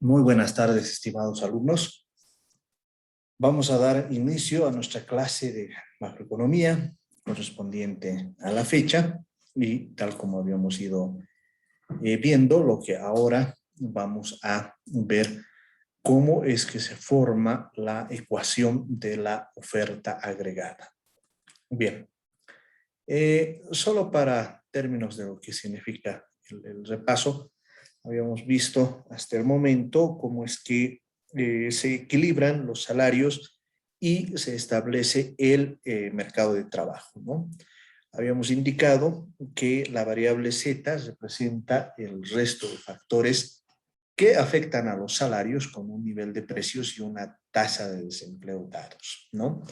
Muy buenas tardes, estimados alumnos. Vamos a dar inicio a nuestra clase de macroeconomía correspondiente a la fecha y tal como habíamos ido viendo, lo que ahora vamos a ver cómo es que se forma la ecuación de la oferta agregada. Bien, solo para términos de lo que significa el repaso, habíamos visto hasta el momento cómo es que se equilibran los salarios y se establece el mercado de trabajo, ¿no? Habíamos indicado que la variable Z representa el resto de factores que afectan a los salarios con un nivel de precios y una tasa de desempleo dados, ¿no?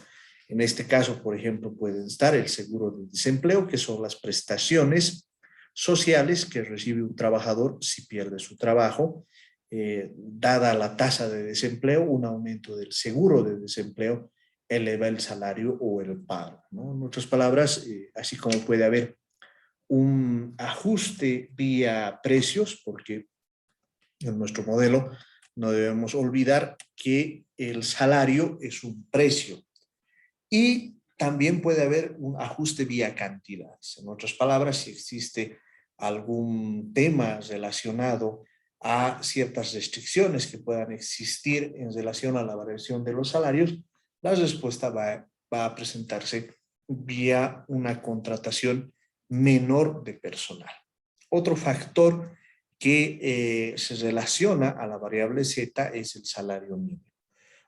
En este caso, por ejemplo, pueden estar el seguro de desempleo, que son las prestaciones sociales que recibe un trabajador si pierde su trabajo. Dada la tasa de desempleo, un aumento del seguro de desempleo eleva el salario o el paro, ¿no? En otras palabras, así como puede haber un ajuste vía precios, porque en nuestro modelo no debemos olvidar que el salario es un precio y también puede haber un ajuste vía cantidades. En otras palabras, si existe algún tema relacionado a ciertas restricciones que puedan existir en relación a la variación de los salarios, la respuesta va a presentarse vía una contratación menor de personal. Otro factor que se relaciona a la variable Z es el salario mínimo.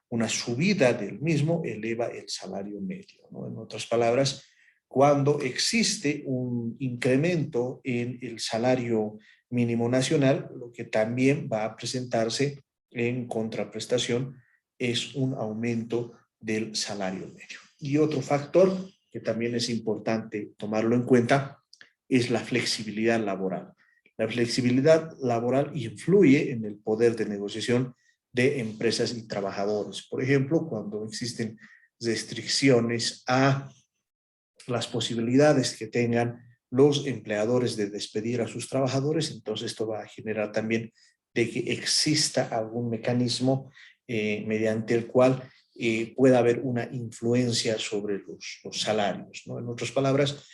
Una subida del mismo eleva el salario medio, ¿no? En otras palabras, cuando existe un incremento en el salario mínimo nacional, lo que también va a presentarse en contraprestación es un aumento del salario medio. Y otro factor que también es importante tomarlo en cuenta es la flexibilidad laboral. La flexibilidad laboral influye en el poder de negociación de empresas y trabajadores. Por ejemplo, cuando existen restricciones a las posibilidades que tengan los empleadores de despedir a sus trabajadores, entonces esto va a generar también de que exista algún mecanismo mediante el cual pueda haber una influencia sobre los salarios, ¿no? En otras palabras,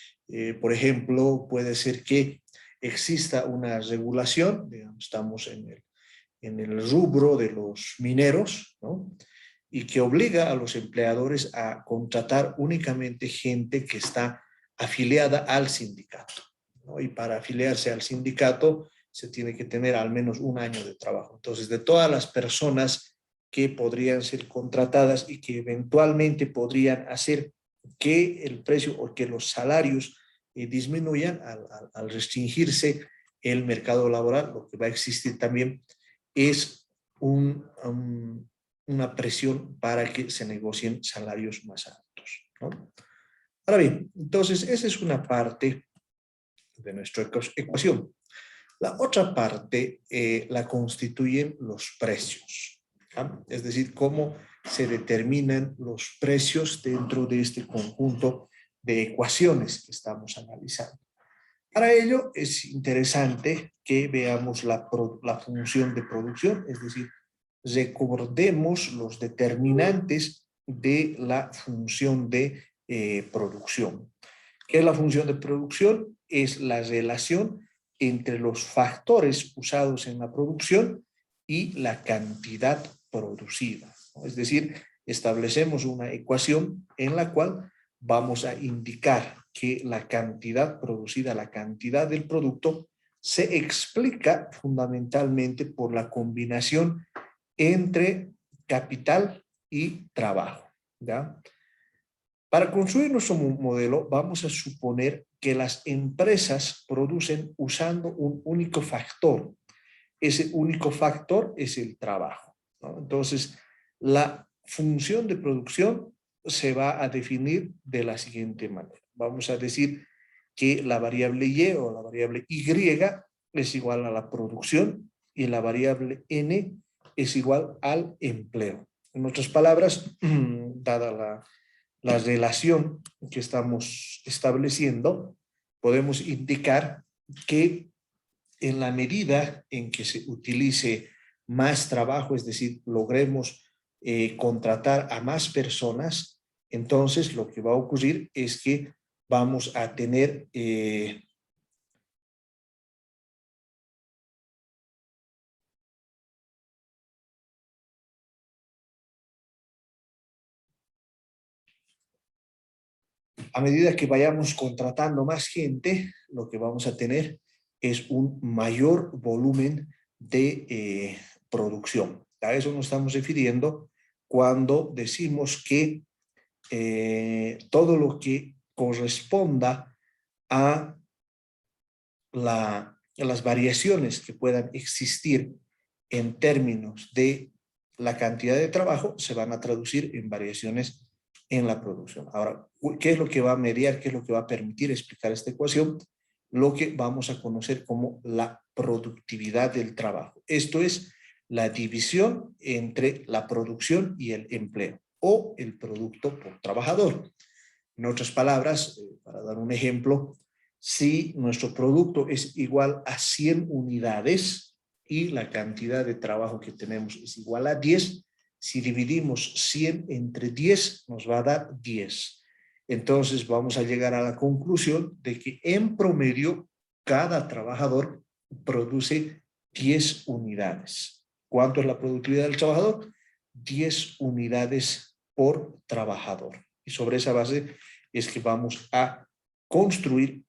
por ejemplo, puede ser que exista una regulación, digamos, estamos en el rubro de los mineros, ¿no? Y que obliga a los empleadores a contratar únicamente gente que está afiliada al sindicato, ¿no? Y para afiliarse al sindicato se tiene que tener al menos un año de trabajo. Entonces, de todas las personas que podrían ser contratadas y que eventualmente podrían hacer que el precio o que los salarios disminuyan al restringirse el mercado laboral, lo que va a existir también es una presión para que se negocien salarios más altos, ¿no? Ahora bien, entonces esa es una parte de nuestra ecuación. La otra parte la constituyen los precios, ¿no? Es decir, cómo se determinan los precios dentro de este conjunto de ecuaciones que estamos analizando. Para ello es interesante que veamos la función de producción, es decir, recordemos los determinantes de la función de producción. ¿Qué es la función de producción? Es la relación entre los factores usados en la producción y la cantidad producida, ¿no? Es decir, establecemos una ecuación en la cual vamos a indicar que la cantidad producida, la cantidad del producto, se explica fundamentalmente por la combinación entre capital y trabajo, ¿ya? Para construir nuestro modelo, vamos a suponer que las empresas producen usando un único factor. Ese único factor es el trabajo, ¿no? Entonces, la función de producción se va a definir de la siguiente manera. Vamos a decir que la variable Y o la variable Y es igual a la producción y la variable N es igual al empleo. En otras palabras, dada la relación que estamos estableciendo, podemos indicar que en la medida en que se utilice más trabajo, es decir, logremos contratar a más personas, entonces lo que va a ocurrir es que vamos a tener a medida que vayamos contratando más gente, lo que vamos a tener es un mayor volumen de producción. A eso nos estamos refiriendo cuando decimos que todo lo que corresponda a las variaciones que puedan existir en términos de la cantidad de trabajo se van a traducir en variaciones en la producción. Ahora, ¿qué es lo que va a mediar? ¿Qué es lo que va a permitir explicar esta ecuación? Lo que vamos a conocer como la productividad del trabajo. Esto es la división entre la producción y el empleo o el producto por trabajador. En otras palabras, para dar un ejemplo, si nuestro producto es igual a 100 unidades y la cantidad de trabajo que tenemos es igual a 10, si dividimos 100 entre 10 nos va a dar 10. Entonces vamos a llegar a la conclusión de que en promedio cada trabajador produce 10 unidades. ¿Cuánto es la productividad del trabajador? 10 unidades por trabajador. Y sobre esa base es que vamos a construir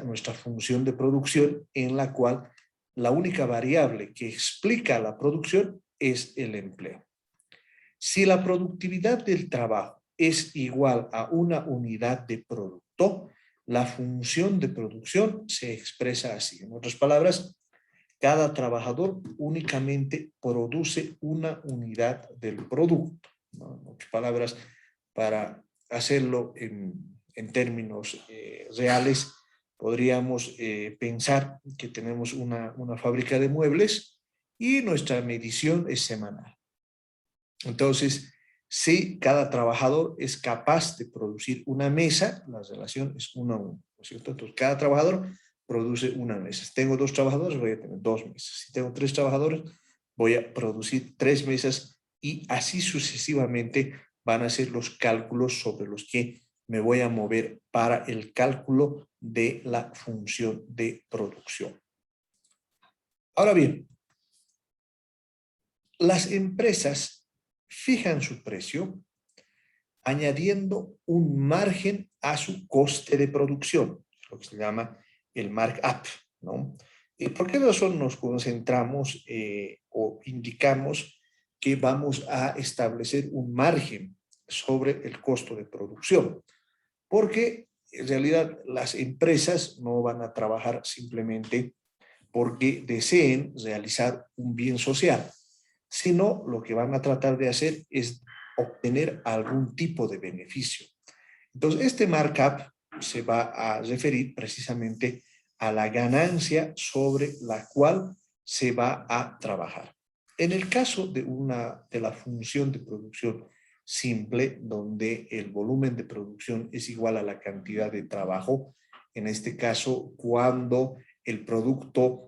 nuestra función de producción en la cual la única variable que explica la producción es el empleo. Si la productividad del trabajo es igual a una unidad de producto, la función de producción se expresa así. En otras palabras, cada trabajador únicamente produce una unidad del producto, ¿no? En otras palabras, para hacerlo en términos reales, podríamos pensar que tenemos una fábrica de muebles y nuestra medición es semanal. Entonces, si cada trabajador es capaz de producir una mesa, la relación es 1 a 1, ¿no es cierto? Entonces, cada trabajador produce una mesa. Si tengo 2 trabajadores, voy a tener 2 mesas. Si tengo 3 trabajadores, voy a producir 3 mesas y así sucesivamente van a ser los cálculos sobre los que me voy a mover para el cálculo de la función de producción. Ahora bien, las empresas fijan su precio añadiendo un margen a su coste de producción, lo que se llama el markup, ¿no? ¿Por qué razón nos concentramos o indicamos que vamos a establecer un margen sobre el costo de producción? Porque en realidad las empresas no van a trabajar simplemente porque deseen realizar un bien social, sino lo que van a tratar de hacer es obtener algún tipo de beneficio. Entonces, este markup se va a referir precisamente a la ganancia sobre la cual se va a trabajar. En el caso de la función de producción simple, donde el volumen de producción es igual a la cantidad de trabajo, en este caso, cuando el producto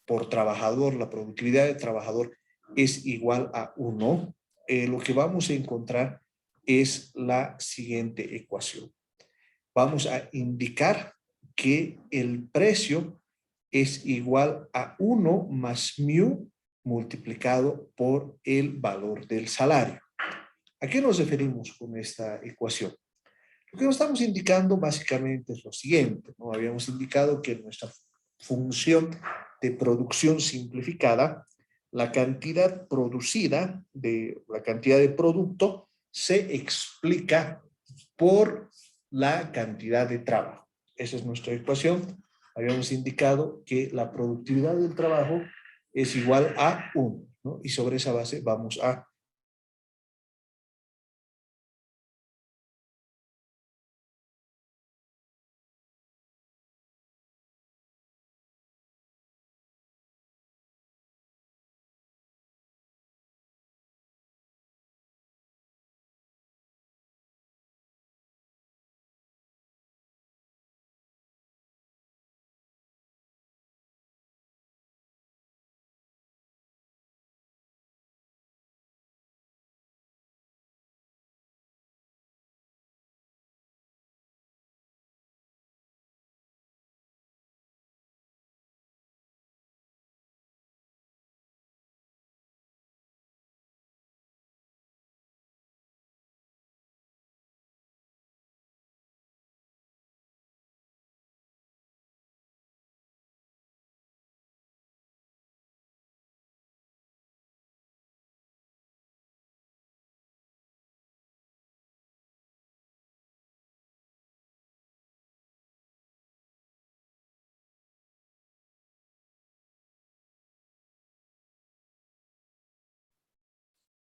por trabajador, la productividad de trabajador es igual a 1, lo que vamos a encontrar es la siguiente ecuación. Vamos a indicar que el precio es igual a 1 más mu multiplicado por el valor del salario. ¿A qué nos referimos con esta ecuación? Lo que nos estamos indicando básicamente es lo siguiente, ¿no? Habíamos indicado que nuestra función de producción simplificada, la cantidad producida, la cantidad de producto, se explica por la cantidad de trabajo. Esa es nuestra ecuación. Habíamos indicado que la productividad del trabajo es igual a 1, ¿no? Y sobre esa base vamos a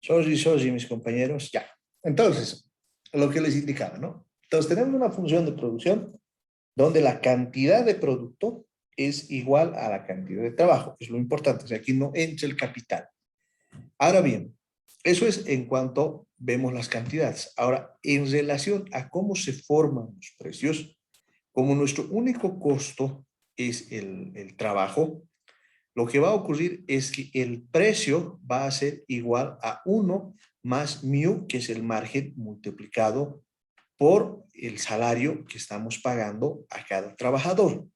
Sorry, mis compañeros. Ya. Entonces, lo que les indicaba, ¿no? Entonces, tenemos una función de producción donde la cantidad de producto es igual a la cantidad de trabajo. Es lo importante. O sea, aquí no entra el capital. Ahora bien, eso es en cuanto vemos las cantidades. Ahora, en relación a cómo se forman los precios, como nuestro único costo es el trabajo, lo que va a ocurrir es que el precio va a ser igual a 1 más mu, que es el margen multiplicado por el salario que estamos pagando a cada trabajador.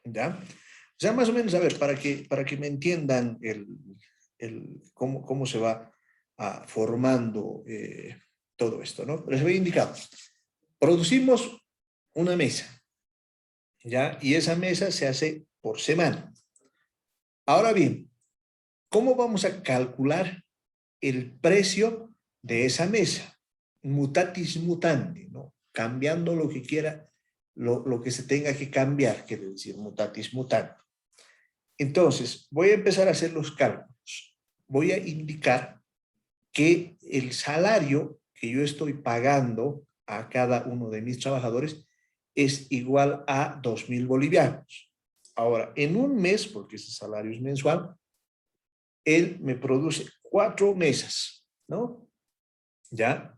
¿Ya? O sea, más o menos, a ver, para que me entiendan cómo se va formando todo esto, ¿no? Les voy a indicar. Producimos una mesa, ¿ya? Y esa mesa se hace por semana. Ahora bien, ¿cómo vamos a calcular el precio de esa mesa? Mutatis mutandi, ¿no? Cambiando lo que quiera, lo que se tenga que cambiar, quiere decir mutatis mutandi. Entonces, voy a empezar a hacer los cálculos. Voy a indicar que el salario que yo estoy pagando a cada uno de mis trabajadores es igual a 2.000 bolivianos. Ahora, en un mes, porque ese salario es mensual, él me produce 4 mesas, ¿no? ¿Ya?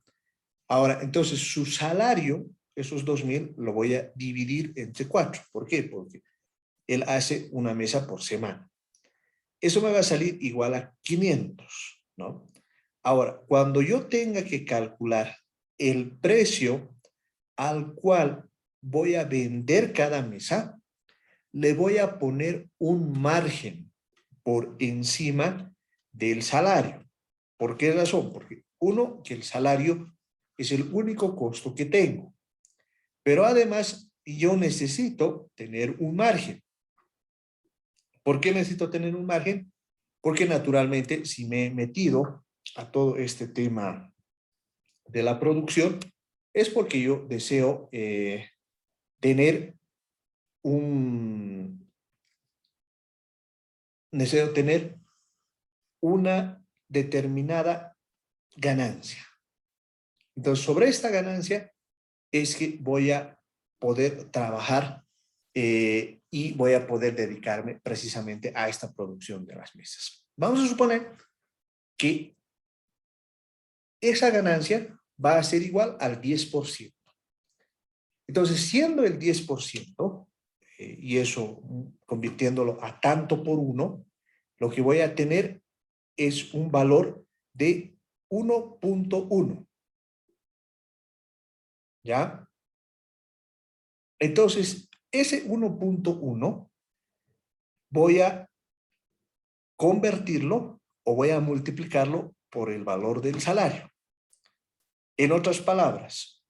Ahora, entonces su salario, esos 2.000, lo voy a dividir entre 4. ¿Por qué? Porque él hace una mesa por semana. Eso me va a salir igual a 500, ¿no? Ahora, cuando yo tenga que calcular el precio al cual voy a vender cada mesa, le voy a poner un margen por encima del salario. ¿Por qué razón? Porque uno, que el salario es el único costo que tengo. Pero además, yo necesito tener un margen. ¿Por qué necesito tener un margen? Porque naturalmente, si me he metido a todo este tema de la producción, es porque yo deseo tener un... Deseo tener una determinada ganancia. Entonces, sobre esta ganancia es que voy a poder trabajar y voy a poder dedicarme precisamente a esta producción de las mesas. Vamos a suponer que esa ganancia va a ser igual al 10%. Entonces, siendo el 10%, y eso convirtiéndolo a tanto por 1, lo que voy a tener es un valor de 1.1. ¿Ya? Entonces, ese 1.1 voy a convertirlo o voy a multiplicarlo por el valor del salario. En otras palabras,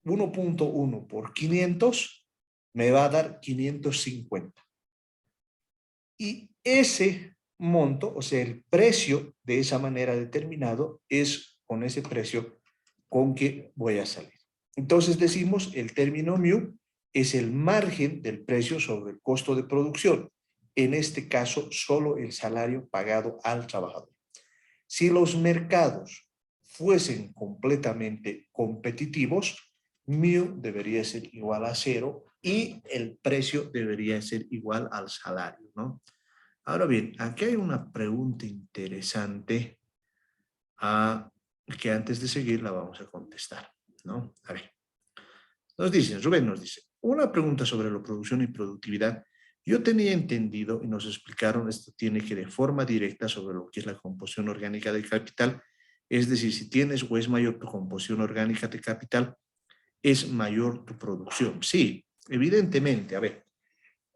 1.1 por 500 me va a dar 550. Y ese monto, o sea, el precio de esa manera determinado, es con ese precio con que voy a salir. Entonces decimos, el término mu es el margen del precio sobre el costo de producción. En este caso, solo el salario pagado al trabajador. Si los mercados fuesen completamente competitivos, mu debería ser igual a 0 y el precio debería ser igual al salario, ¿no? Ahora bien, aquí hay una pregunta interesante que antes de seguir la vamos a contestar, ¿no? A ver, Rubén nos dice, una pregunta sobre la producción y productividad. Yo tenía entendido y nos explicaron, esto tiene que de forma directa sobre lo que es la composición orgánica del capital, es decir, si tienes o es mayor tu composición orgánica de capital, es mayor tu producción. Sí, evidentemente, a ver,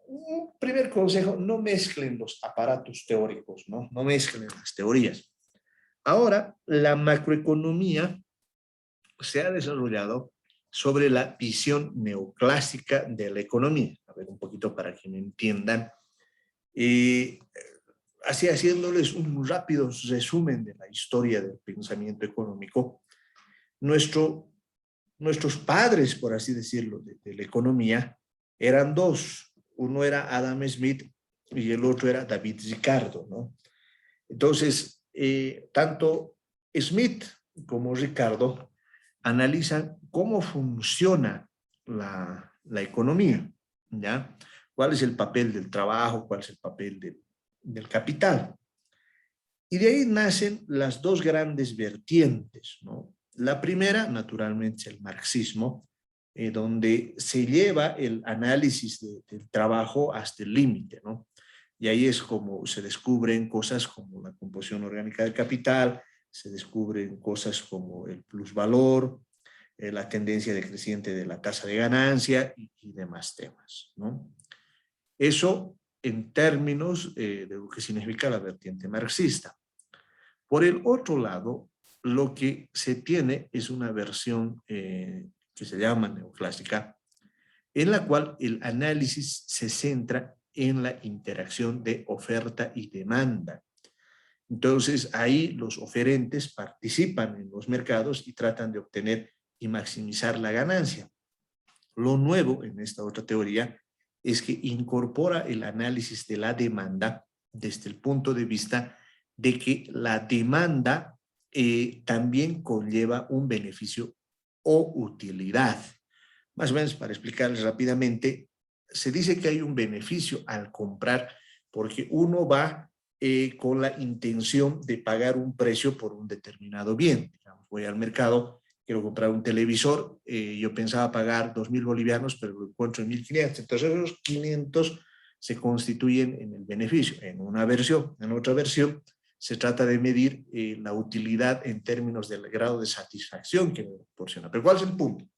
un primer consejo, no mezclen los aparatos teóricos, ¿no? No mezclen las teorías. Ahora, la macroeconomía se ha desarrollado sobre la visión neoclásica de la economía. A ver, un poquito para que me entiendan. Así haciéndoles un rápido resumen de la historia del pensamiento económico, nuestros padres, por así decirlo, de la economía, eran dos. Uno era Adam Smith y el otro era David Ricardo, ¿no? Entonces, tanto Smith como Ricardo analizan cómo funciona la economía, ¿ya? ¿Cuál es el papel del trabajo? ¿Cuál es el papel del capital? Y de ahí nacen las dos grandes vertientes, ¿no? La primera, naturalmente, es el marxismo, donde se lleva el análisis del trabajo hasta el límite, ¿no? Y ahí es como se descubren cosas como la composición orgánica del capital, se descubren cosas como el plusvalor, la tendencia decreciente de la tasa de ganancia y demás temas, ¿no? Eso en términos de lo que significa la vertiente marxista. Por el otro lado, lo que se tiene es una versión que se llama neoclásica, en la cual el análisis se centra en la interacción de oferta y demanda. Entonces, ahí los oferentes participan en los mercados y tratan de obtener y maximizar la ganancia. Lo nuevo en esta otra teoría es que incorpora el análisis de la demanda desde el punto de vista de que la demanda también conlleva un beneficio o utilidad. Más o menos, para explicarles rápidamente, se dice que hay un beneficio al comprar porque uno va con la intención de pagar un precio por un determinado bien. Digamos, voy al mercado, quiero comprar un televisor, yo pensaba pagar 2.000 bolivianos, pero lo encuentro en 1.500. Entonces esos 500 se constituyen en el beneficio. En una versión, en otra versión, se trata de medir la utilidad en términos del grado de satisfacción que me proporciona. Pero ¿cuál es el punto?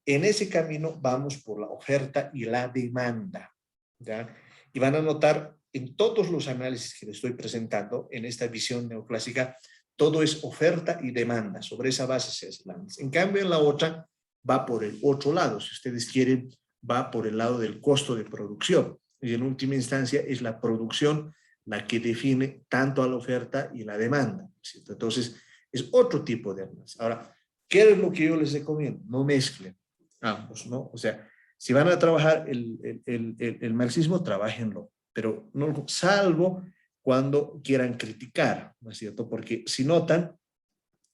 En ese camino vamos por la oferta y la demanda, ¿ya? Y van a notar en todos los análisis que les estoy presentando, en esta visión neoclásica, todo es oferta y demanda. Sobre esa base se hace el análisis. En cambio, en la otra va por el otro lado. Si ustedes quieren, va por el lado del costo de producción. Y en última instancia es la producción la que define tanto a la oferta y la demanda, ¿cierto? Entonces, es otro tipo de análisis. Ahora, ¿qué es lo que yo les recomiendo? No mezclen ambos, ¿no? O sea, si van a trabajar el marxismo, trabajenlo, pero no, salvo cuando quieran criticar, ¿no es cierto? Porque si notan,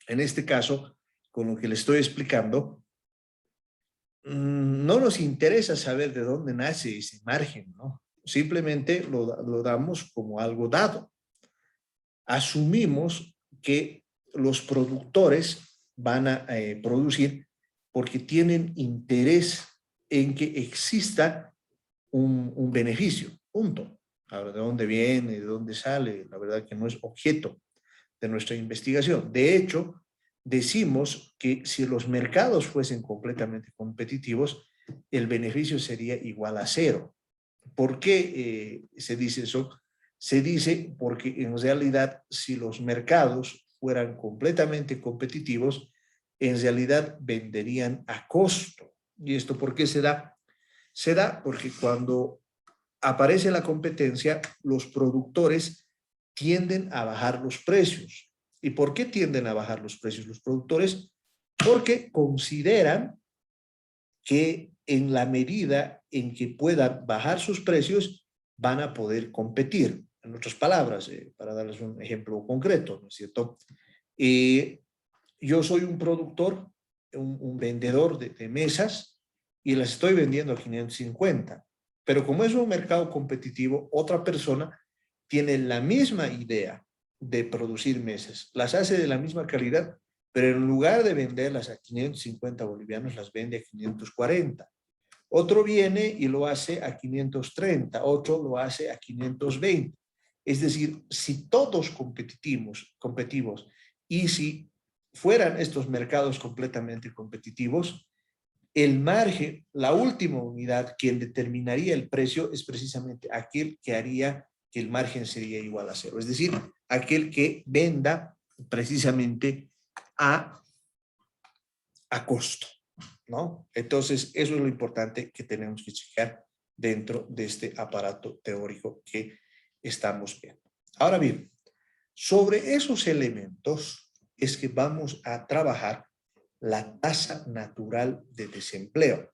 en este caso, con lo que les estoy explicando, no nos interesa saber de dónde nace ese margen, ¿no? Simplemente lo damos como algo dado. Asumimos que los productores van a producir porque tienen interés en que exista un beneficio, punto. Ahora, ¿de dónde viene? ¿De dónde sale? La verdad que no es objeto de nuestra investigación. De hecho, decimos que si los mercados fuesen completamente competitivos, el beneficio sería igual a cero. ¿Por qué se dice eso? Se dice porque en realidad si los mercados fueran completamente competitivos, en realidad venderían a costo. ¿Y esto por qué se da? Se da porque cuando aparece la competencia, los productores tienden a bajar los precios. ¿Y por qué tienden a bajar los precios los productores? Porque consideran que en la medida en que puedan bajar sus precios, van a poder competir. En otras palabras, para darles un ejemplo concreto, ¿no es cierto? Yo soy un productor, un vendedor de mesas y las estoy vendiendo a 550. Pero como es un mercado competitivo, otra persona tiene la misma idea de producir mesas, las hace de la misma calidad, pero en lugar de venderlas a 550 bolivianos, las vende a 540. Otro viene y lo hace a 530, otro lo hace a 520. Es decir, si todos competimos y si fueran estos mercados completamente competitivos, el margen, la última unidad, quien determinaría el precio es precisamente aquel que haría que el margen sería igual a cero. Es decir, aquel que venda precisamente a costo, ¿no? Entonces, eso es lo importante que tenemos que checar dentro de este aparato teórico que estamos viendo. Ahora bien, sobre esos elementos es que vamos a trabajar la tasa natural de desempleo.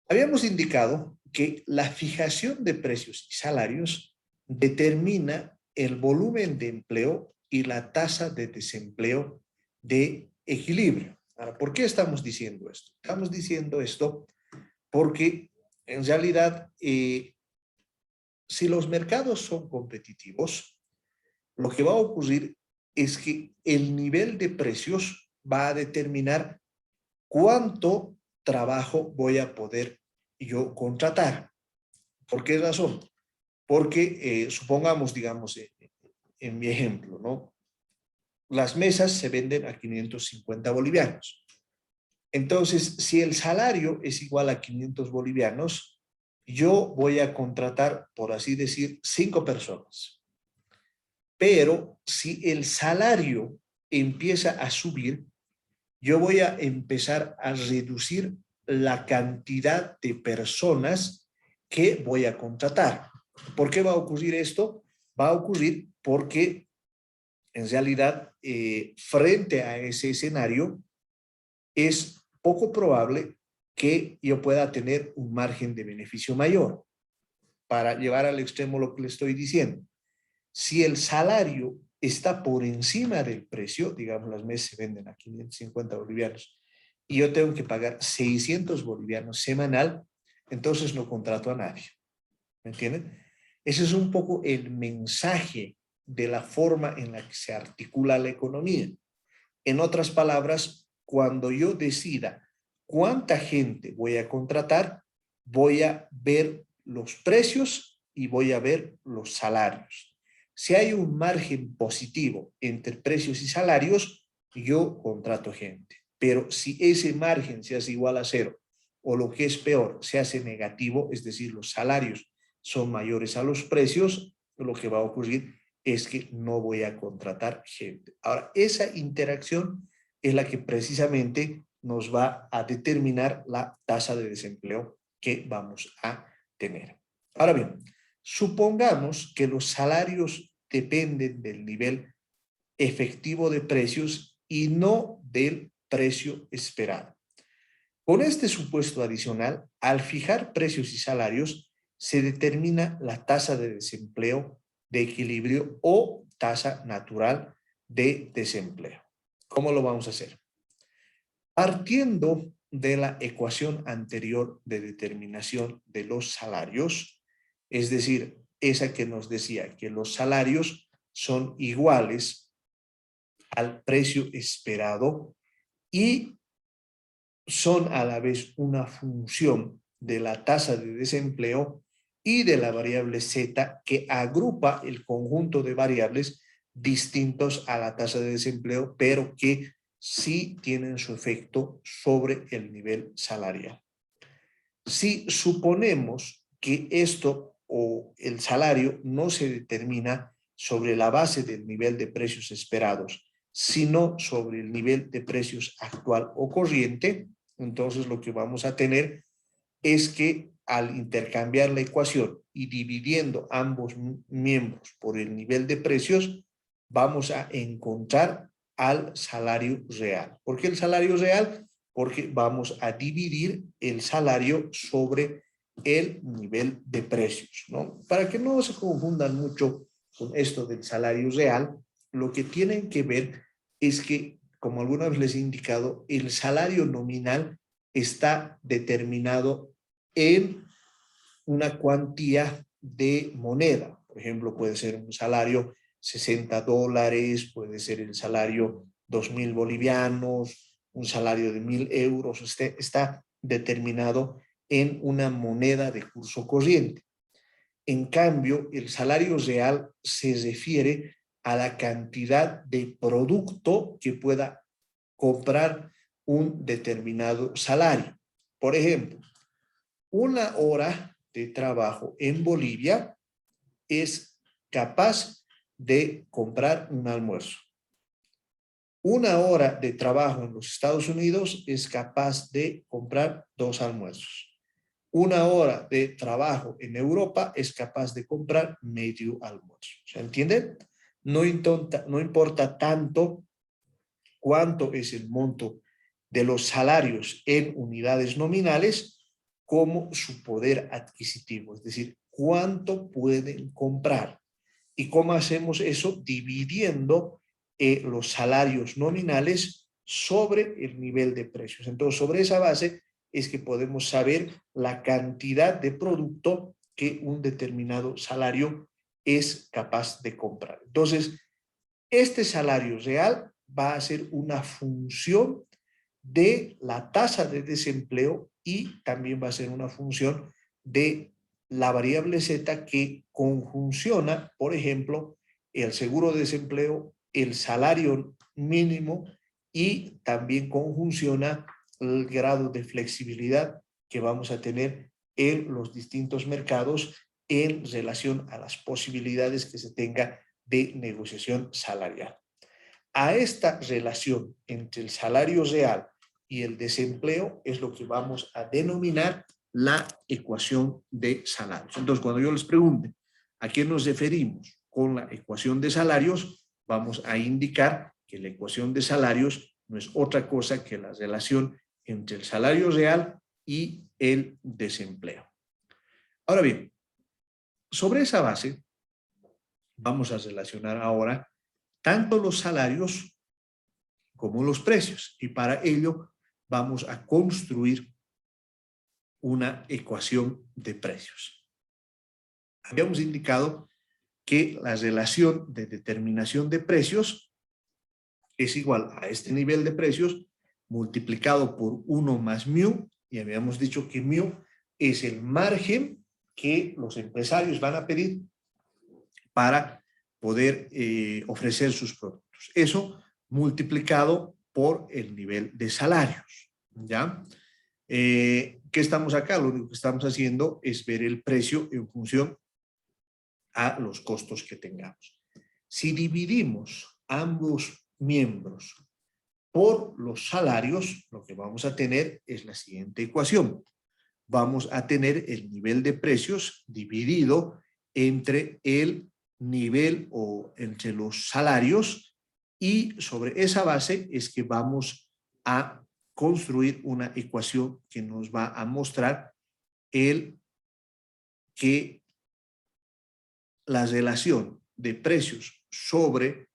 Habíamos indicado que la fijación de precios y salarios determina el volumen de empleo y la tasa de desempleo de equilibrio. Ahora, ¿por qué estamos diciendo esto? Estamos diciendo esto porque en realidad, si los mercados son competitivos, lo que va a ocurrir es que el nivel de precios va a determinar cuánto trabajo voy a poder yo contratar. ¿Por qué razón? Porque supongamos, digamos, en mi ejemplo, ¿no? Las mesas se venden a 550 bolivianos. Entonces, si el salario es igual a 500 bolivianos, yo voy a contratar, por así decir, 5 personas. Pero si el salario empieza a subir, yo voy a empezar a reducir la cantidad de personas que voy a contratar. ¿Por qué va a ocurrir esto? Va a ocurrir porque en realidad, frente a ese escenario, es poco probable que yo pueda tener un margen de beneficio mayor. Para llevar al extremo lo que le estoy diciendo, si el salario está por encima del precio, digamos las mesas se venden a 550 bolivianos, y yo tengo que pagar 600 bolivianos semanal, entonces no contrato a nadie. ¿Me entienden? Ese es un poco el mensaje de la forma en la que se articula la economía. En otras palabras, cuando yo decida cuánta gente voy a contratar, voy a ver los precios y voy a ver los salarios. Si hay un margen positivo entre precios y salarios, yo contrato gente. Pero si ese margen se hace igual a cero, o lo que es peor, se hace negativo, es decir, los salarios son mayores a los precios, lo que va a ocurrir es que no voy a contratar gente. Ahora, esa interacción es la que precisamente nos va a determinar la tasa de desempleo que vamos a tener. Ahora bien, supongamos que los salarios dependen del nivel efectivo de precios y no del precio esperado. Con este supuesto adicional, al fijar precios y salarios, se determina la tasa de desempleo de equilibrio o tasa natural de desempleo. ¿Cómo lo vamos a hacer? Partiendo de la ecuación anterior de determinación de los salarios, es decir, esa que nos decía que los salarios son iguales al precio esperado y son a la vez una función de la tasa de desempleo y de la variable Z que agrupa el conjunto de variables distintos a la tasa de desempleo, pero que sí tienen su efecto sobre el nivel salarial. Si suponemos que esto o el salario no se determina sobre la base del nivel de precios esperados, sino sobre el nivel de precios actual o corriente, entonces lo que vamos a tener es que al intercambiar la ecuación y dividiendo ambos miembros por el nivel de precios, vamos a encontrar al salario real. ¿Por qué el salario real? Porque vamos a dividir el salario sobre el nivel de precios, ¿no? Para que no se confundan mucho con esto del salario real, lo que tienen que ver es que, como alguna vez les he indicado, el salario nominal está determinado en una cuantía de moneda. Por ejemplo, puede ser un salario $60, puede ser el salario 2.000 bolivianos, un salario de 1.000 euros, está determinado en una moneda de curso corriente. En cambio, el salario real se refiere a la cantidad de producto que pueda comprar un determinado salario. Por ejemplo, una hora de trabajo en Bolivia es capaz de comprar un almuerzo. Una hora de trabajo en los Estados Unidos es capaz de comprar 2 almuerzos. Una hora de trabajo en Europa es capaz de comprar medio almuerzo. ¿Se entiende? No importa tanto cuánto es el monto de los salarios en unidades nominales como su poder adquisitivo, es decir, cuánto pueden comprar. ¿Y cómo hacemos eso? Dividiendo los salarios nominales sobre el nivel de precios. Entonces, sobre esa base es que podemos saber la cantidad de producto que un determinado salario es capaz de comprar. Entonces, este salario real va a ser una función de la tasa de desempleo y también va a ser una función de la variable Z que conjunciona, por ejemplo, el seguro de desempleo, el salario mínimo y también conjunciona el grado de flexibilidad que vamos a tener en los distintos mercados en relación a las posibilidades que se tenga de negociación salarial. A esta relación entre el salario real y el desempleo es lo que vamos a denominar la ecuación de salarios. Entonces, cuando yo les pregunte a qué nos referimos con la ecuación de salarios, vamos a indicar que la ecuación de salarios no es otra cosa que la relación entre el salario real y el desempleo. Ahora bien, sobre esa base, vamos a relacionar ahora tanto los salarios como los precios. Y para ello vamos a construir una ecuación de precios. Habíamos indicado que la relación de determinación de precios es igual a este nivel de precios multiplicado por 1 más mu, y habíamos dicho que mu es el margen que los empresarios van a pedir para poder ofrecer sus productos. Eso multiplicado por el nivel de salarios, ¿ya? ¿Qué estamos acá? Lo único que estamos haciendo es ver el precio en función a los costos que tengamos. Si dividimos ambos miembros por los salarios, lo que vamos a tener es la siguiente ecuación. Vamos a tener el nivel de precios dividido entre el nivel o entre los salarios, y sobre esa base es que vamos a construir una ecuación que nos va a mostrar que la relación de precios sobre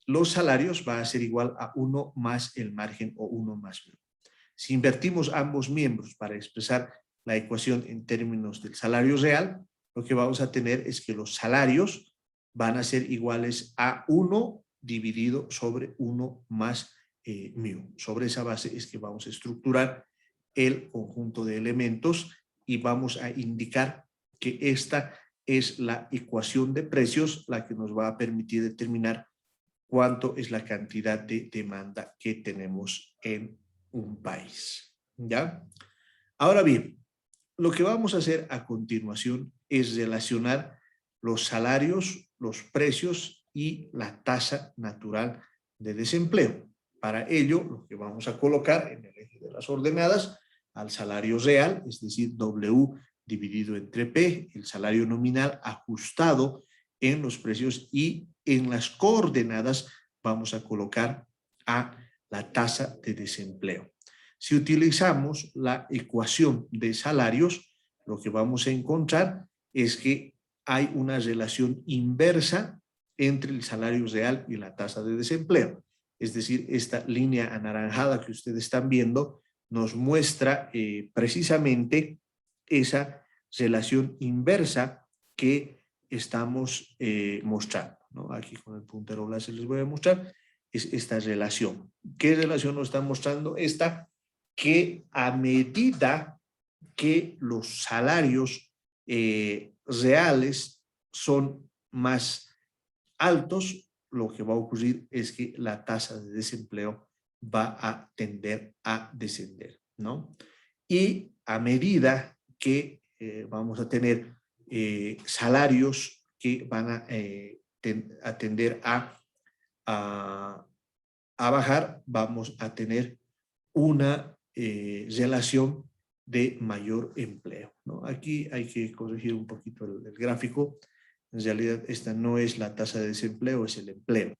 los salarios va a ser igual a 1 más el margen o 1 más mu. Si invertimos ambos miembros para expresar la ecuación en términos del salario real, lo que vamos a tener es que los salarios van a ser iguales a 1 dividido sobre 1 más mu. Sobre esa base es que vamos a estructurar el conjunto de elementos y vamos a indicar que esta es la ecuación de precios, la que nos va a permitir determinar cuánto es la cantidad de demanda que tenemos en un país. ¿Ya? Ahora bien, lo que vamos a hacer a continuación es relacionar los salarios, los precios y la tasa natural de desempleo. Para ello, lo que vamos a colocar en el eje de las ordenadas al salario real, es decir, W dividido entre P, el salario nominal ajustado en los precios, y en las coordenadas vamos a colocar a la tasa de desempleo. Si utilizamos la ecuación de salarios, lo que vamos a encontrar es que hay una relación inversa entre el salario real y la tasa de desempleo. Es decir, esta línea anaranjada que ustedes están viendo nos muestra precisamente esa relación inversa que estamos mostrando, ¿no? Aquí con el puntero láser les voy a mostrar es esta relación. ¿Qué relación nos está mostrando? Esta, que a medida que los salarios reales son más altos, lo que va a ocurrir es que la tasa de desempleo va a tender a descender, ¿no? Y a medida que vamos a tener salarios que van a tender a bajar, vamos a tener una relación de mayor empleo, ¿no? Aquí hay que corregir un poquito el gráfico. En realidad esta no es la tasa de desempleo, es el empleo.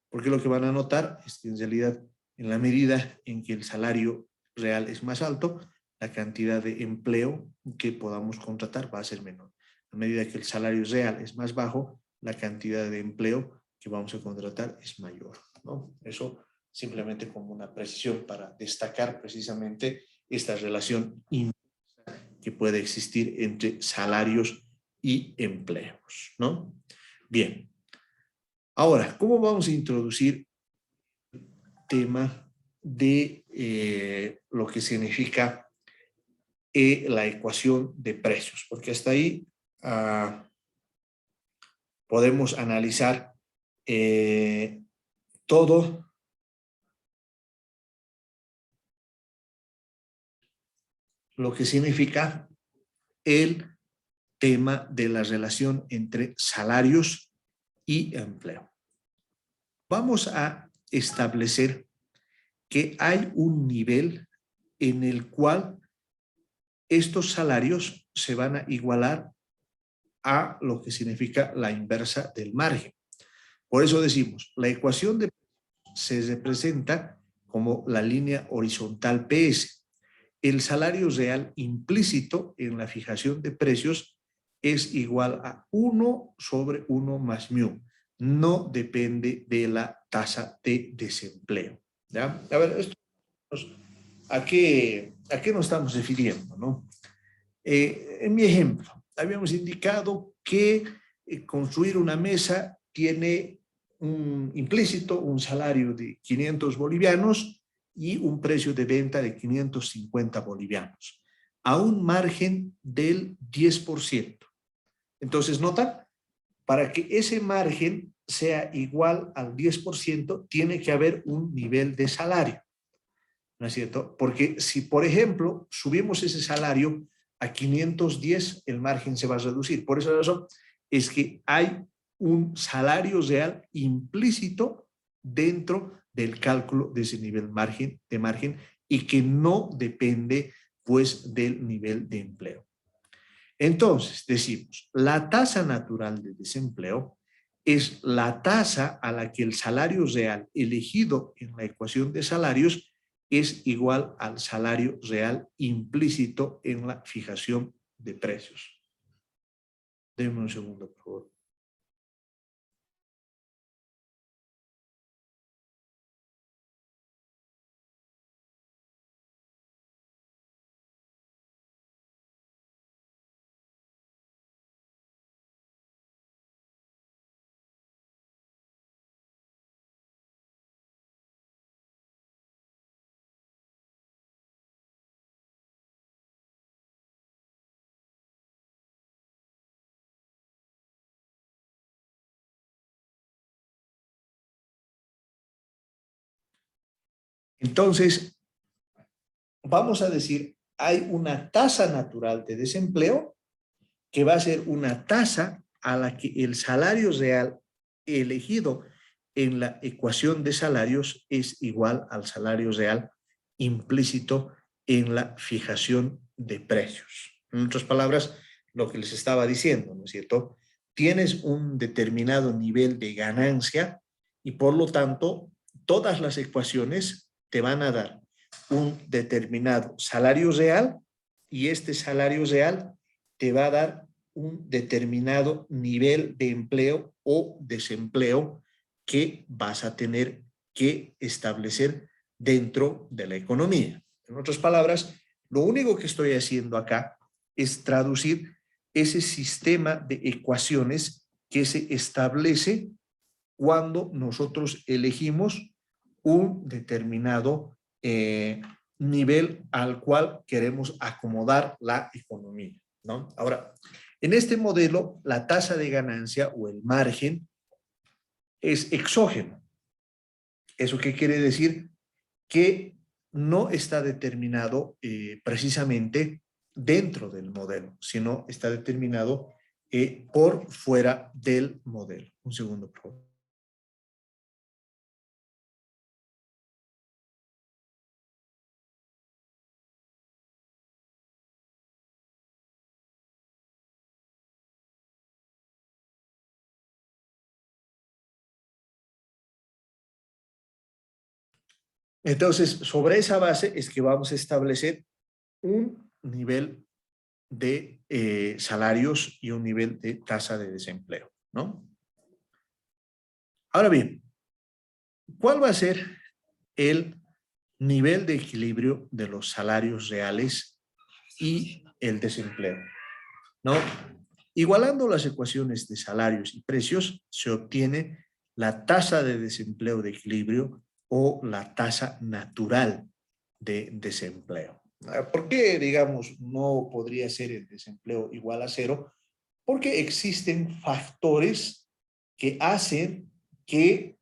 Porque lo que van a notar es que en realidad en la medida en que el salario real es más alto, la cantidad de empleo que podamos contratar va a ser menor. A medida que el salario real es más bajo, la cantidad de empleo que vamos a contratar es mayor, ¿no? Eso simplemente como una precisión para destacar precisamente esta relación que puede existir entre salarios y empleos, ¿no? Bien. Ahora, ¿cómo vamos a introducir el tema de lo que significa la ecuación de precios? Porque hasta ahí podemos analizar todo lo que significa el tema de la relación entre salarios y empleo. Vamos a establecer que hay un nivel en el cual estos salarios se van a igualar a lo que significa la inversa del margen. Por eso decimos, la ecuación de se representa como la línea horizontal PS. El salario real implícito en la fijación de precios es igual a 1 sobre 1 más mu. No depende de la tasa de desempleo. ¿Ya? A ver, esto, ¿a qué nos estamos refiriendo, no? En mi ejemplo, habíamos indicado que construir una mesa tiene implícito un salario de 500 bolivianos y un precio de venta de 550 bolivianos, a un margen del 10%. Entonces, nota, para que ese margen sea igual al 10%, tiene que haber un nivel de salario, ¿no es cierto? Porque si, por ejemplo, subimos ese salario a 510, el margen se va a reducir. Por esa razón es que hay un salario real implícito dentro del cálculo de ese nivel de margen y que no depende pues del nivel de empleo. Entonces, decimos, la tasa natural de desempleo es la tasa a la que el salario real elegido en la ecuación de salarios es igual al salario real implícito en la fijación de precios. Denme un segundo, por favor. Entonces, vamos a decir, hay una tasa natural de desempleo que va a ser una tasa a la que el salario real elegido en la ecuación de salarios es igual al salario real implícito en la fijación de precios. En otras palabras, lo que les estaba diciendo, ¿no es cierto? Tienes un determinado nivel de ganancia y por lo tanto todas las ecuaciones te van a dar un determinado salario real y este salario real te va a dar un determinado nivel de empleo o desempleo que vas a tener que establecer dentro de la economía. En otras palabras, lo único que estoy haciendo acá es traducir ese sistema de ecuaciones que se establece cuando nosotros elegimos un determinado nivel al cual queremos acomodar la economía, ¿no? Ahora, en este modelo, la tasa de ganancia o el margen es exógeno. ¿Eso qué quiere decir? Que no está determinado precisamente dentro del modelo, sino está determinado por fuera del modelo. Un segundo, por favor. Entonces, sobre esa base es que vamos a establecer un nivel de salarios y un nivel de tasa de desempleo, ¿no? Ahora bien, ¿cuál va a ser el nivel de equilibrio de los salarios reales y el desempleo? ¿No? Igualando las ecuaciones de salarios y precios, se obtiene la tasa de desempleo de equilibrio o la tasa natural de desempleo. ¿Por qué, digamos, no podría ser el desempleo igual a cero? Porque existen factores que hacen que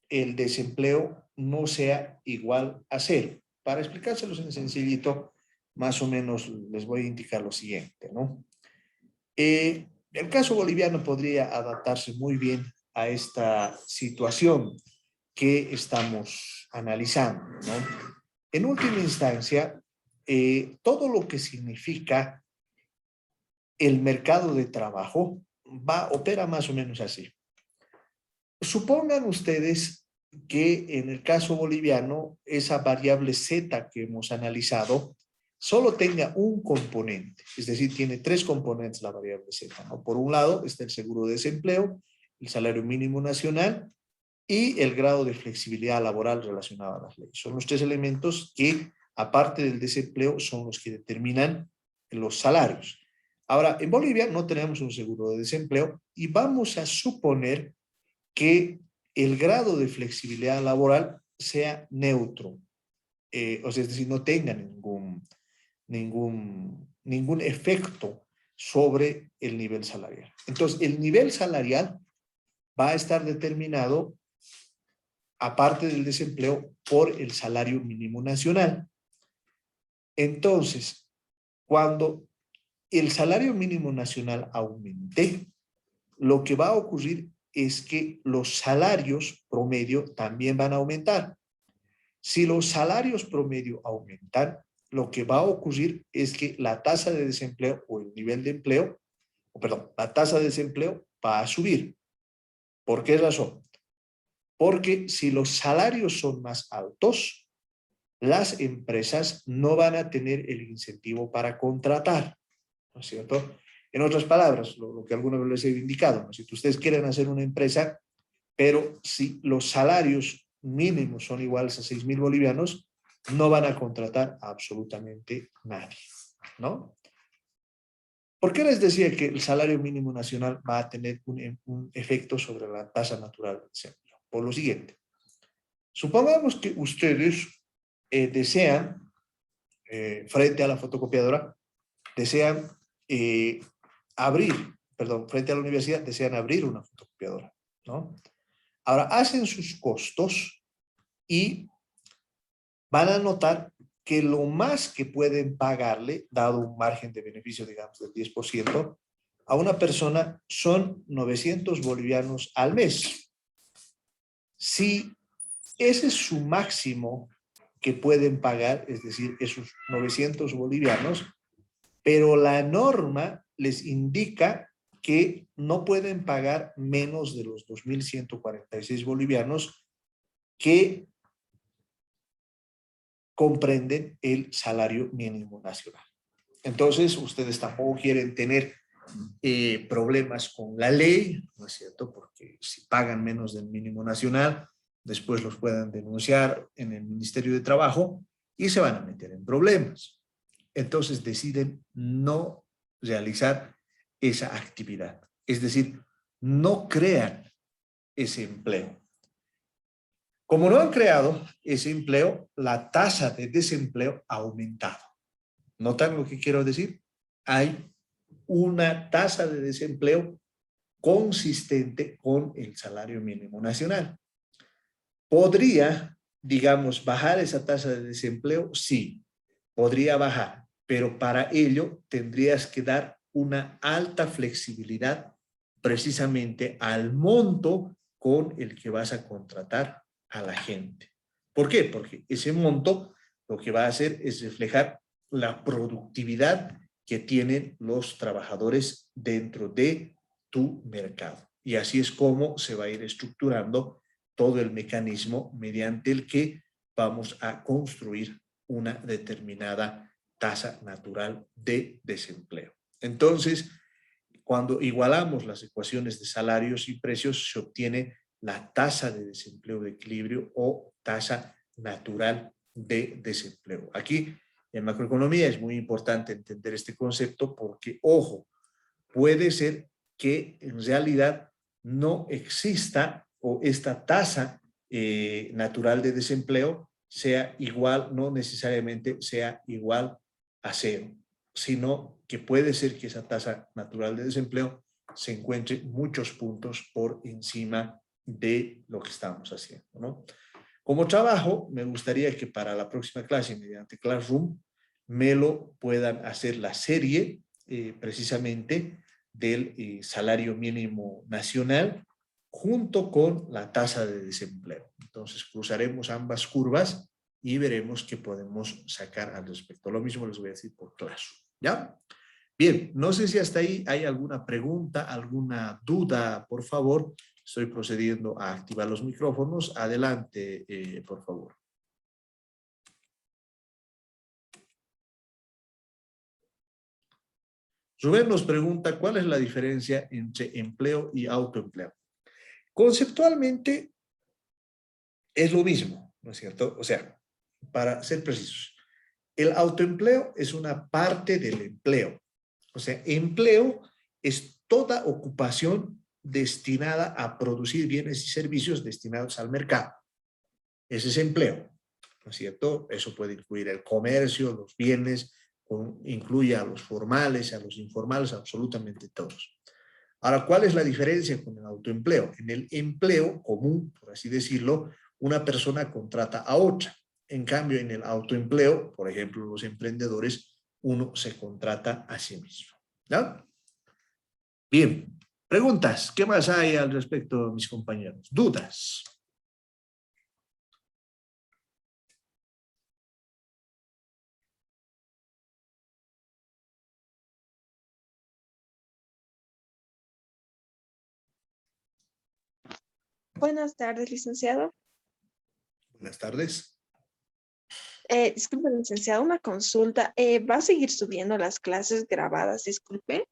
el desempleo no sea igual a cero. Para explicárselos en sencillito, más o menos les voy a indicar lo siguiente, ¿no? El caso boliviano podría adaptarse muy bien a esta situación que estamos analizando, ¿no? En última instancia, todo lo que significa el mercado de trabajo opera más o menos así. Supongan ustedes que en el caso boliviano, esa variable Z que hemos analizado solo tenga un componente, es decir, tiene tres componentes la variable Z, ¿no? Por un lado está el seguro de desempleo, el salario mínimo nacional y el grado de flexibilidad laboral relacionado a las leyes. Son los tres elementos que, aparte del desempleo, son los que determinan los salarios. Ahora, en Bolivia no tenemos un seguro de desempleo y vamos a suponer que el grado de flexibilidad laboral sea neutro, o sea, es decir, no tenga ningún efecto sobre el nivel salarial. Entonces, el nivel salarial va a estar determinado, aparte del desempleo, por el salario mínimo nacional. Entonces, cuando el salario mínimo nacional aumente, lo que va a ocurrir es que los salarios promedio también van a aumentar. Si los salarios promedio aumentan, lo que va a ocurrir es que la tasa de desempleo o el nivel de empleo, perdón, la tasa de desempleo va a subir. ¿Por qué razón? Porque si los salarios son más altos, las empresas no van a tener el incentivo para contratar, ¿no es cierto? En otras palabras, lo que alguna vez les he indicado, ¿no? Si ustedes quieren hacer una empresa, pero si los salarios mínimos son iguales a 6.000 bolivianos, no van a contratar a absolutamente nadie, ¿no? ¿Por qué les decía que el salario mínimo nacional va a tener un efecto sobre la tasa natural del desempleo? Por lo siguiente, supongamos que ustedes desean, frente a la fotocopiadora, desean abrir, perdón, frente a la universidad, desean abrir una fotocopiadora, ¿no? Ahora, hacen sus costos y van a notar que lo más que pueden pagarle, dado un margen de beneficio, digamos, del 10%, a una persona son 900 bolivianos al mes. Si ese es su máximo que pueden pagar, es decir, esos 900 bolivianos, pero la norma les indica que no pueden pagar menos de los 2.146 bolivianos que comprenden el salario mínimo nacional. Entonces, ustedes tampoco quieren tener problemas con la ley, ¿no es cierto? Porque si pagan menos del mínimo nacional, después los puedan denunciar en el Ministerio de Trabajo y se van a meter en problemas. Entonces deciden no realizar esa actividad. Es decir, no crean ese empleo. Como no han creado ese empleo, la tasa de desempleo ha aumentado. ¿Notan lo que quiero decir? Hay una tasa de desempleo consistente con el salario mínimo nacional. ¿Podría, digamos, bajar esa tasa de desempleo? Sí, podría bajar, pero para ello tendrías que dar una alta flexibilidad precisamente al monto con el que vas a contratar a la gente. ¿Por qué? Porque ese monto lo que va a hacer es reflejar la productividad que tienen los trabajadores dentro de tu mercado. Y así es como se va a ir estructurando todo el mecanismo mediante el que vamos a construir una determinada tasa natural de desempleo. Entonces, cuando igualamos las ecuaciones de salarios y precios, se obtiene la tasa de desempleo de equilibrio o tasa natural de desempleo. Aquí en macroeconomía es muy importante entender este concepto porque, ojo, puede ser que en realidad no exista o esta tasa natural de desempleo sea igual, no necesariamente sea igual a cero, sino que puede ser que esa tasa natural de desempleo se encuentre muchos puntos por encima de lo que estamos haciendo, ¿no? Como trabajo, me gustaría que para la próxima clase, mediante Classroom, me lo puedan hacer la serie precisamente del salario mínimo nacional junto con la tasa de desempleo. Entonces cruzaremos ambas curvas y veremos qué podemos sacar al respecto. Lo mismo les voy a decir por Classroom, ¿ya? Bien, no sé si hasta ahí hay alguna pregunta, alguna duda, por favor. Estoy procediendo a activar los micrófonos. Adelante, por favor. Rubén nos pregunta, ¿cuál es la diferencia entre empleo y autoempleo? Conceptualmente es lo mismo, ¿no es cierto? O sea, para ser precisos, el autoempleo es una parte del empleo. O sea, empleo es toda ocupación destinada a producir bienes y servicios destinados al mercado. Ese es empleo, ¿no es cierto? Eso puede incluir el comercio, los bienes, incluye a los formales, a los informales, absolutamente todos. Ahora, ¿cuál es la diferencia con el autoempleo? En el empleo común, por así decirlo, una persona contrata a otra. En cambio, en el autoempleo, por ejemplo, los emprendedores, uno se contrata a sí mismo. ¿Ya? Bien. Preguntas. ¿Qué más hay al respecto, mis compañeros? ¿Dudas? Buenas tardes, licenciado. Buenas tardes. Disculpe, licenciado, una consulta. ¿Va a seguir subiendo las clases grabadas? Disculpe.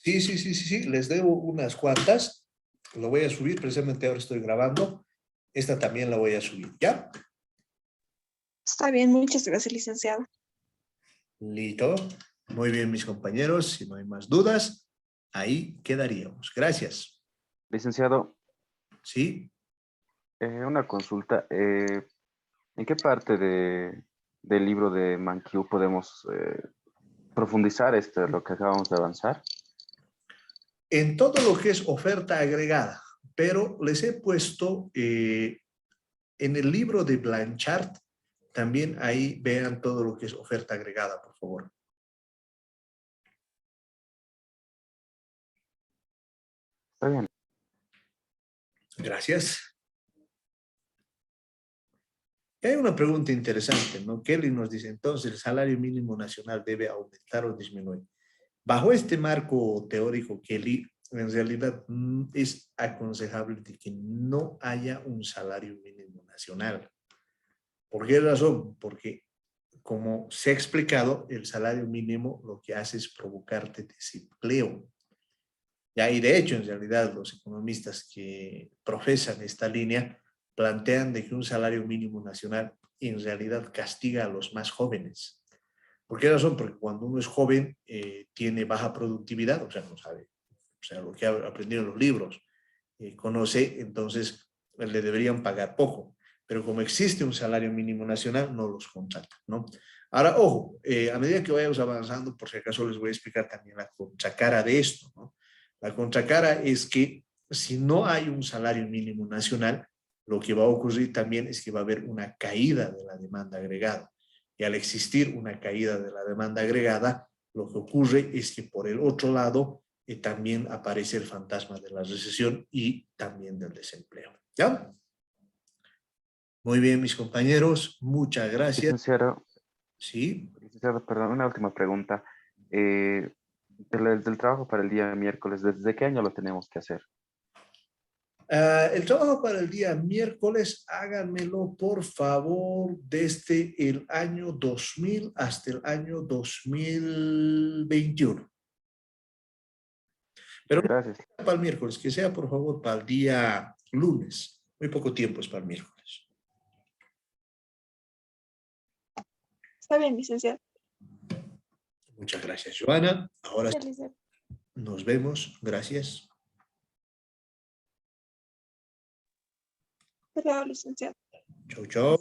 Sí. Les debo unas cuantas. Lo voy a subir. Precisamente ahora estoy grabando. Esta también la voy a subir. ¿Ya? Está bien, muchas gracias, licenciado. Listo. Muy bien, mis compañeros. Si no hay más dudas, ahí quedaríamos. Gracias. Licenciado, Sí. una consulta. ¿En qué parte del libro de Mankiw podemos profundizar lo que acabamos de avanzar? En todo lo que es oferta agregada, pero les he puesto en el libro de Blanchard, también ahí vean todo lo que es oferta agregada, por favor. Está bien. Gracias. Y hay una pregunta interesante, ¿no? Kelly nos dice, entonces, ¿el salario mínimo nacional debe aumentar o disminuir? Bajo este marco teórico, Kelly, en realidad es aconsejable de que no haya un salario mínimo nacional. ¿Por qué razón? Porque, como se ha explicado, el salario mínimo lo que hace es provocarte desempleo. Ya, y de hecho, en realidad, los economistas que profesan esta línea plantean de que un salario mínimo nacional en realidad castiga a los más jóvenes. ¿Por qué razón? Porque cuando uno es joven tiene baja productividad, o sea, no sabe, o sea, lo que ha aprendido en los libros, conoce, entonces le deberían pagar poco. Pero como existe un salario mínimo nacional, no los contratan, ¿no? Ahora, ojo, a medida que vayamos avanzando, por si acaso les voy a explicar también la contracara de esto, ¿no? La contracara es que si no hay un salario mínimo nacional, lo que va a ocurrir también es que va a haber una caída de la demanda agregada. Y al existir una caída de la demanda agregada, lo que ocurre es que por el otro lado también aparece el fantasma de la recesión y también del desempleo. ¿Ya? Muy bien, mis compañeros, muchas gracias. Sí. Licenciado, perdón, una última pregunta. Del trabajo para el día miércoles, ¿desde qué año lo tenemos que hacer? El trabajo para el día miércoles, háganmelo por favor desde el año 2000 hasta el año 2021. Pero Gracias. para el miércoles, que sea por favor para el día lunes. Muy poco tiempo es para el miércoles. Está bien, licenciado. Muchas gracias, Joana. Ahora Ya, licenciado. nos vemos. Gracias. Hasta luego, licenciado. Chau, chau.